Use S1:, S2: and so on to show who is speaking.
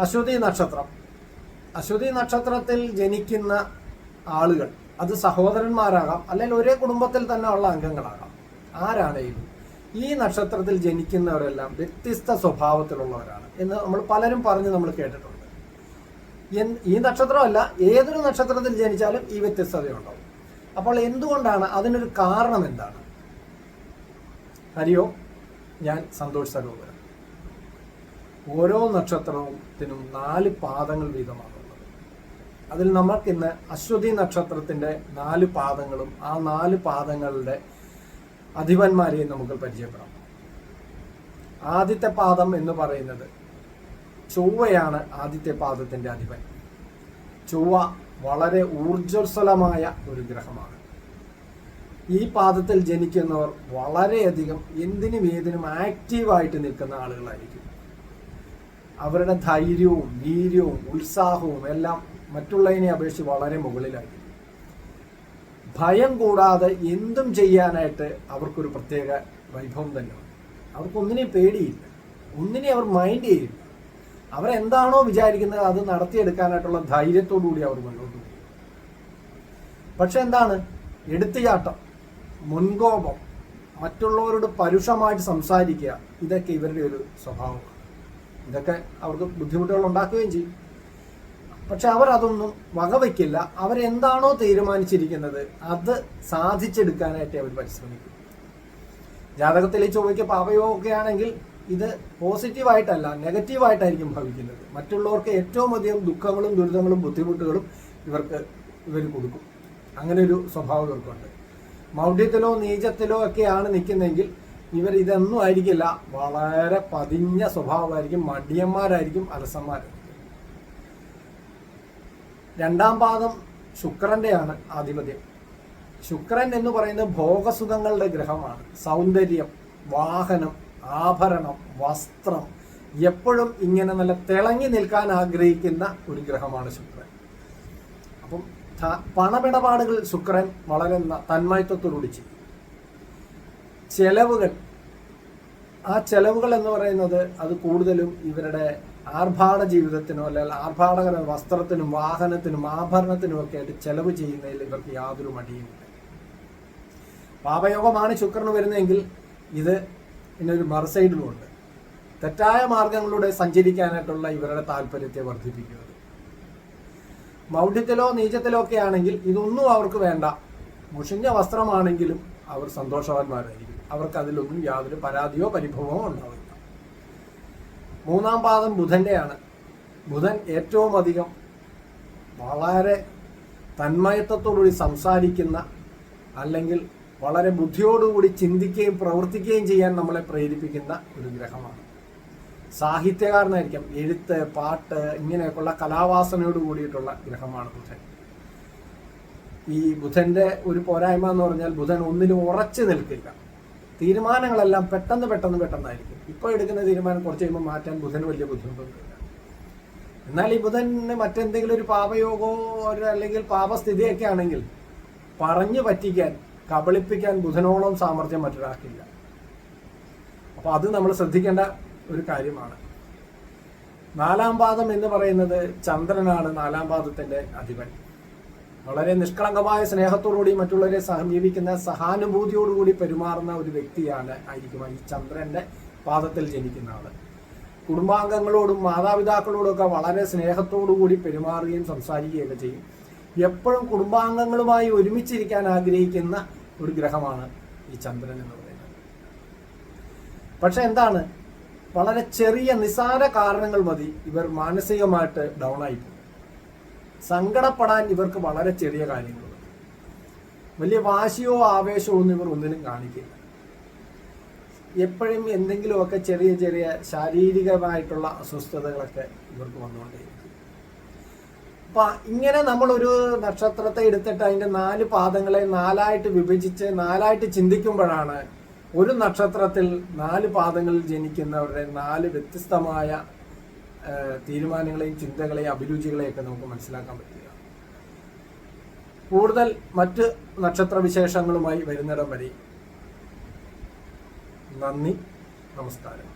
S1: അശ്വതി നക്ഷത്രം. അശ്വതി നക്ഷത്രത്തിൽ ജനിക്കുന്ന ആളുകൾ, അത് സഹോദരന്മാരാകാം, അല്ലെങ്കിൽ ഒരേ കുടുംബത്തിൽ തന്നെ ഉള്ള അംഗങ്ങളാകാം, ആരാണെങ്കിലും ഈ നക്ഷത്രത്തിൽ ജനിക്കുന്നവരെല്ലാം വ്യത്യസ്ത സ്വഭാവത്തിലുള്ളവരാണ് എന്ന് നമ്മൾ പലരും പറഞ്ഞ് നമ്മൾ കേട്ടിട്ടുണ്ട്. ഈ നക്ഷത്രമല്ല, ഏതൊരു നക്ഷത്രത്തിൽ ജനിച്ചാലും ഈ വ്യത്യസ്തതയുണ്ടാവും. അപ്പോൾ എന്തുകൊണ്ടാണ്? അതിനൊരു കാരണം എന്താണ്? ഹരിയോ, ഞാൻ സന്തോഷ് സരോവരം. ഓരോ നക്ഷത്രത്തിനും 4 പാദങ്ങൾ വീതമാണുള്ളത്. അതിൽ നമുക്കിന്ന് അശ്വതി നക്ഷത്രത്തിന്റെ 4 പാദങ്ങളും ആ 4 പാദങ്ങളുടെ അധിപന്മാരെയും നമുക്ക് പരിചയപ്പെടാം. ആദ്യത്തെ പാദം എന്ന് പറയുന്നത് ചൊവ്വയാണ്. ആദ്യത്തെ പാദത്തിന്റെ അധിപൻ ചൊവ്വ വളരെ ഊർജ്ജസ്വലമായ ഒരു ഗ്രഹമാണ്. ഈ പാദത്തിൽ ജനിക്കുന്നവർ വളരെയധികം എന്തിനും ഏതിനും ആക്റ്റീവായിട്ട് നിൽക്കുന്ന ആളുകളായിരിക്കും. അവരുടെ ധൈര്യവും വീര്യവും ഉത്സാഹവും എല്ലാം മറ്റുള്ളതിനെ അപേക്ഷിച്ച് വളരെ മുകളിലായിരിക്കും. ഭയം കൂടാതെ എന്തും ചെയ്യാനായിട്ട് അവർക്കൊരു പ്രത്യേക വൈഭവം തന്നെയാണ്. അവർക്കൊന്നിനെയും പേടിയില്ല, ഒന്നിനെയും അവർ മൈൻഡ് ചെയ്യില്ല. അവരെന്താണോ വിചാരിക്കുന്നത് അത് നടത്തിയെടുക്കാനായിട്ടുള്ള ധൈര്യത്തോടു കൂടി അവർ മുന്നോട്ട് പോകും. പക്ഷെ എന്താണ്? എടുത്തുചാട്ടം, മുൻകോപം, മറ്റുള്ളവരോട് പരുഷമായിട്ട് സംസാരിക്കുക, ഇതൊക്കെ ഇവരുടെ ഒരു സ്വഭാവമാണ്. ഇതൊക്കെ അവർക്ക് ബുദ്ധിമുട്ടുകൾ ഉണ്ടാക്കുകയും ചെയ്യും. പക്ഷെ അവർ അതൊന്നും വകവയ്ക്കില്ല. അവരെന്താണോ തീരുമാനിച്ചിരിക്കുന്നത് അത് സാധിച്ചെടുക്കാനായിട്ട് അവർ പരിശ്രമിക്കും. ജാതകത്തിലെ ചൊവ്വയ്ക്ക് പാപയോഗമൊക്കെ ആണെങ്കിൽ ഇത് പോസിറ്റീവായിട്ടല്ല, നെഗറ്റീവായിട്ടായിരിക്കും ഭവിക്കുന്നത്. മറ്റുള്ളവർക്ക് ഏറ്റവും അധികം ദുഃഖങ്ങളും ദുരിതങ്ങളും ബുദ്ധിമുട്ടുകളും ഇവർ കൊടുക്കും. അങ്ങനെ ഒരു സ്വഭാവം ഇവർക്കുണ്ട്. മൗഢ്യത്തിലോ നീചത്തിലോ ഒക്കെയാണ് നിൽക്കുന്നതെങ്കിൽ ഇവർ ഇതൊന്നും ആയിരിക്കില്ല, വളരെ പതിഞ്ഞ സ്വഭാവമായിരിക്കും, മടിയന്മാരായിരിക്കും, അലസന്മാരായിരിക്കും. 2ാം പാദം ശുക്രന്റെയാണ് ആധിപത്യം. ശുക്രൻ എന്ന് പറയുന്നത് ഭോഗസുഖങ്ങളുടെ ഗ്രഹമാണ്. സൗന്ദര്യം, വാഹനം, ആഭരണം, വസ്ത്രം, എപ്പോഴും ഇങ്ങനെ നല്ല തിളങ്ങി നിൽക്കാൻ ആഗ്രഹിക്കുന്ന ഒരു ഗ്രഹമാണ് ശുക്രൻ. അപ്പം പണമിടപാടുകൾ ശുക്രൻ വളരെ തന്മയത്വത്തോടുകൂടി ചെയ്യും. ചെലവുകൾ, ആ ചെലവുകൾ എന്ന് പറയുന്നത് അത് കൂടുതലും ഇവരുടെ ആർഭാട ജീവിതത്തിനോ അല്ലെങ്കിൽ ആർഭാടകര വസ്ത്രത്തിനും വാഹനത്തിനും ആഭരണത്തിനും ഒക്കെ ആയിട്ട് ചെലവ് ചെയ്യുന്നതിൽ ഇവർക്ക് യാതൊരു മടിയുമില്ല. പാപയോഗമാണ് ശുക്രന് വരുന്നതെങ്കിൽ ഇത് ഇതിനൊരു മറുസൈഡിലുമുണ്ട്. തെറ്റായ മാർഗങ്ങളിലൂടെ സഞ്ചരിക്കാനായിട്ടുള്ള ഇവരുടെ താല്പര്യത്തെ വർദ്ധിപ്പിക്കുന്നത്. മൗഢ്യത്തിലോ നീചത്തിലോ ഒക്കെ ആണെങ്കിൽ ഇതൊന്നും അവർക്ക് വേണ്ട. മുഷിഞ്ഞ വസ്ത്രമാണെങ്കിലും അവർ സന്തോഷവാന്മാരായിരിക്കും. അവർക്ക് അതിലൊന്നും യാതൊരു പരാതിയോ പരിഭവമോ ഉണ്ടാവില്ല. 3ാം പാദം ബുധന്റെയാണ്. ബുധൻ ഏറ്റവും അധികം വളരെ തന്മയത്വത്തോടുകൂടി സംസാരിക്കുന്ന, അല്ലെങ്കിൽ വളരെ ബുദ്ധിയോടുകൂടി ചിന്തിക്കുകയും പ്രവർത്തിക്കുകയും ചെയ്യാൻ നമ്മളെ പ്രേരിപ്പിക്കുന്ന ഒരു ഗ്രഹമാണ്. സാഹിത്യകാരനായിരിക്കാം. എഴുത്ത്, പാട്ട്, ഇങ്ങനെയൊക്കെയുള്ള കലാവാസനയോട് കൂടിയിട്ടുള്ള ഗ്രഹമാണ് ബുധൻ. ഈ ബുധന്റെ ഒരു പോരായ്മ എന്ന് പറഞ്ഞാൽ ബുധൻ ഒന്നിലും ഉറച്ചു നിൽക്കില്ല. തീരുമാനങ്ങളെല്ലാം പെട്ടെന്നായിരിക്കും. ഇപ്പോൾ എടുക്കുന്ന തീരുമാനം കുറച്ച് കഴിയുമ്പോൾ മാറ്റാൻ ബുധന് വലിയ ബുദ്ധിമുട്ടൊന്നുമില്ല. എന്നാൽ ഈ ബുധന് മറ്റെന്തെങ്കിലും ഒരു പാപയോഗമോ അല്ലെങ്കിൽ പാപസ്ഥിതിയൊക്കെ ആണെങ്കിൽ പറഞ്ഞു പറ്റിക്കാൻ, കബളിപ്പിക്കാൻ ബുധനോളം സാമർഥ്യം മറ്റൊരാൾക്കില്ല. അപ്പോൾ അത് നമ്മൾ ശ്രദ്ധിക്കേണ്ട ഒരു കാര്യമാണ്. 4ാം പാദം എന്ന് പറയുന്നത് ചന്ദ്രനാണ്. 4ാം പാദത്തിന്റെ അധിപൻ. വളരെ നിഷ്കളങ്കമായ സ്നേഹത്തോടുകൂടി മറ്റുള്ളവരെ സമീപിക്കുന്ന, സഹാനുഭൂതിയോടുകൂടി പെരുമാറുന്ന ഒരു ആയിരിക്കും ഈ ചന്ദ്രന്റെ പാദത്തിൽ ജനിക്കുന്ന ആള്. കുടുംബാംഗങ്ങളോടും മാതാപിതാക്കളോടും ഒക്കെ വളരെ സ്നേഹത്തോടുകൂടി പെരുമാറുകയും സംസാരിക്കുകയൊക്കെ ചെയ്യും. എപ്പോഴും കുടുംബാംഗങ്ങളുമായി ഒരുമിച്ചിരിക്കാൻ ആഗ്രഹിക്കുന്ന ഒരു ഗ്രഹമാണ് ഈ ചന്ദ്രൻ എന്ന് പറയുന്നത്. പക്ഷെ എന്താണ്? വളരെ ചെറിയ നിസാര കാരണങ്ങൾ മതി ഇവർ മാനസികമായിട്ട് ഡൗൺ ആയി പോകും. സങ്കടപ്പെടാൻ ഇവർക്ക് വളരെ ചെറിയ കാര്യങ്ങളുണ്ട്. വലിയ വാശിയോ ആവേശമോ ഒന്നും ഇവർ ഒന്നിനും കാണിക്കില്ല. എപ്പോഴും എന്തെങ്കിലുമൊക്കെ ചെറിയ ശാരീരികമായിട്ടുള്ള അസ്വസ്ഥതകളൊക്കെ ഇവർക്ക് വന്നുകൊണ്ടേയിരിക്കും. അപ്പൊ ഇങ്ങനെ നമ്മളൊരു നക്ഷത്രത്തെ എടുത്തിട്ട് അതിന്റെ 4 പാദങ്ങളെ 4ആയിട്ട് വിഭജിച്ച് 4ആയിട്ട് ചിന്തിക്കുമ്പോഴാണ് ഒരു നക്ഷത്രത്തിൽ 4 പാദങ്ങളിൽ ജനിക്കുന്നവരുടെ 4 വ്യത്യസ്തമായ തീരുമാനങ്ങളെയും ചിന്തകളെയും അഭിരുചികളെയൊക്കെ നമുക്ക് മനസ്സിലാക്കാൻ പറ്റുക. കൂടുതൽ മറ്റ് നക്ഷത്ര വിശേഷങ്ങളുമായി വരുന്നിടം വരെ നന്ദി, നമസ്കാരം.